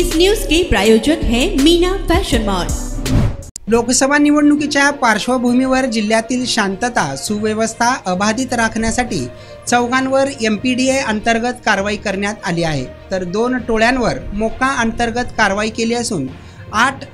इस news के प्रायोजक हैं Meena fashion mall. Lok Sabha निवडणुकीच्या पार्श्वभूमीवर जिल्ह्यातील शांतता सुव्यवस्था अबाधित राखण्यासाठी चौघांवर MPDA अंतर्गत कारवाई करण्यात आली आहे, तर 2 टोळ्यांवर मोका अंतर्गत कारवाई केली असून 8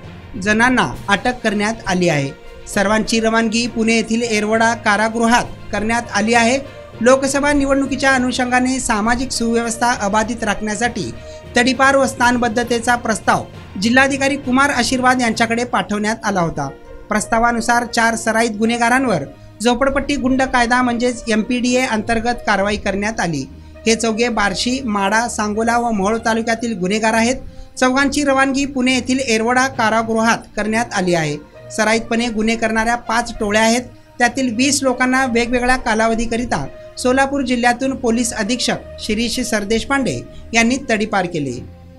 जणांना अटक करण्यात आली आहे। सर्वांची रवानगी पुणे येथील येरवडा कारागृहात करण्यात आली आहे। लोकसभा निवडणुकीच्या अनुषंगाने सामाजिक सुव्यवस्था अबाधित राखण्यासाठी तडीपार व स्थानबद्धतेचा प्रस्ताव जिल्हाधिकारी कुमार आशीर्वाद यांच्याकडे पाठवण्यात आला होता। प्रस्तावानुसार 4 सराईत गुन्हेगारांवर झोपडपट्टी गुंड कायदा म्हणजेच MPDA अंतर्गत कारवाई करण्यात आली। हे चौघे बार्शी, माडा, सांगोला व मोहोळ तालुक्यातील गुन्हेगार आहेत। चौघांची रवानगी पुणे येथील येरवडा कारागृहात करण्यात आली आहे। सराईतपणे गुन्हे करणाऱ्या 5 टोळ्या आहेत। त्यातील 20 लोकांना वेगवेगळ्या कालावधीकरिता सोलापूर जिल्ह्यातून पोलीस अधीक्षक शिरीष सरदेशपांडे यांनी तडीपार केले।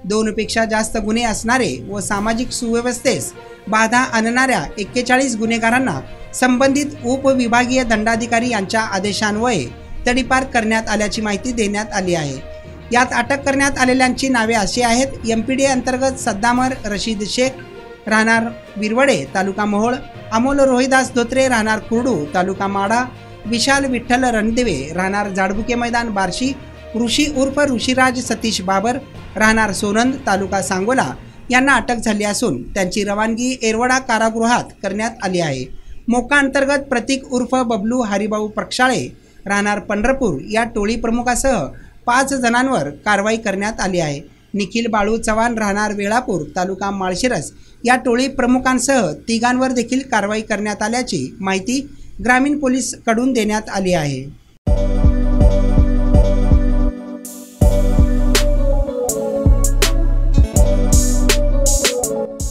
2 पेक्षा जास्त गुन्हे असणारे व सामाजिक सुव्यवस्थेस बाधा आणणाऱ्या 41 गुन्हेगारांना संबंधित उपविभागीय दंडाधिकारी यांच्या आदेशान्वये तडीपार करण्यात आल्याची माहिती देण्यात आली आहे। यात अटक करण्यात आलेल्यांची नावे अशी आहेत: MPDA अंतर्गत सद्दामर रशीद शेख राहणार विरवडे तालुका मोहोळ, अमोल रोहिदास धोत्रे राहणार कुर्डू तालुका माडा, विशाल विठ्ठल रणदिवे राहणार जाडबुके मैदान बार्शी, ऋषी उर्फ ऋषीराज सतीश बाबर राहणार सोनंद तालुका सांगोला यांना अटक झाली असून त्यांची रवानगी येरवडा कारागृहात करण्यात आली आहे। मोका अंतर्गत प्रतीक उर्फ बबलू हरिभाऊ प्रक्षाळे राहणार पंढरपूर या टोळी प्रमुखासह 5 जणांवर कारवाई करण्यात आली आहे। निखिल बाळू चव्हाण राहणार वेळापूर तालुका माळशिरस या टोळी प्रमुखांसह 3 देखील कारवाई करण्यात आल्याची माहिती ग्रामीण पोलीस कडून देण्यात आली आहे।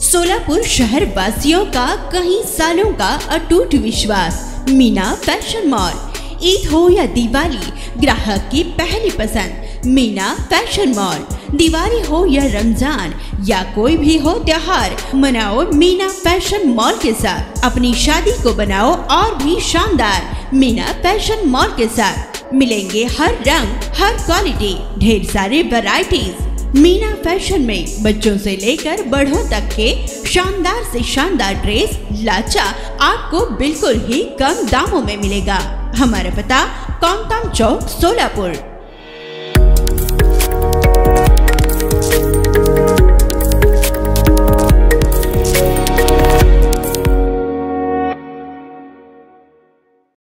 सोलापुर शहर वासियों का कई सालों का अटूट विश्वास मीना फैशन मॉल। ईद हो या दिवाली, ग्राहक की पहली पसंद मीना फैशन मॉल। दिवाली हो या रमजान या कोई भी हो त्योहार, मनाओ मीना फैशन मॉल के साथ। अपनी शादी को बनाओ और भी शानदार मीना फैशन मॉल के साथ। मिलेंगे हर रंग, हर क्वालिटी, ढेर सारे वैरायटीज। मीना फैशन में बच्चों से लेकर बड़ों तक के शानदार से शानदार ड्रेस लाचा आपको बिल्कुल ही कम दामों में मिलेगा। हमारा पता कोंगताम चौक सोलापुर।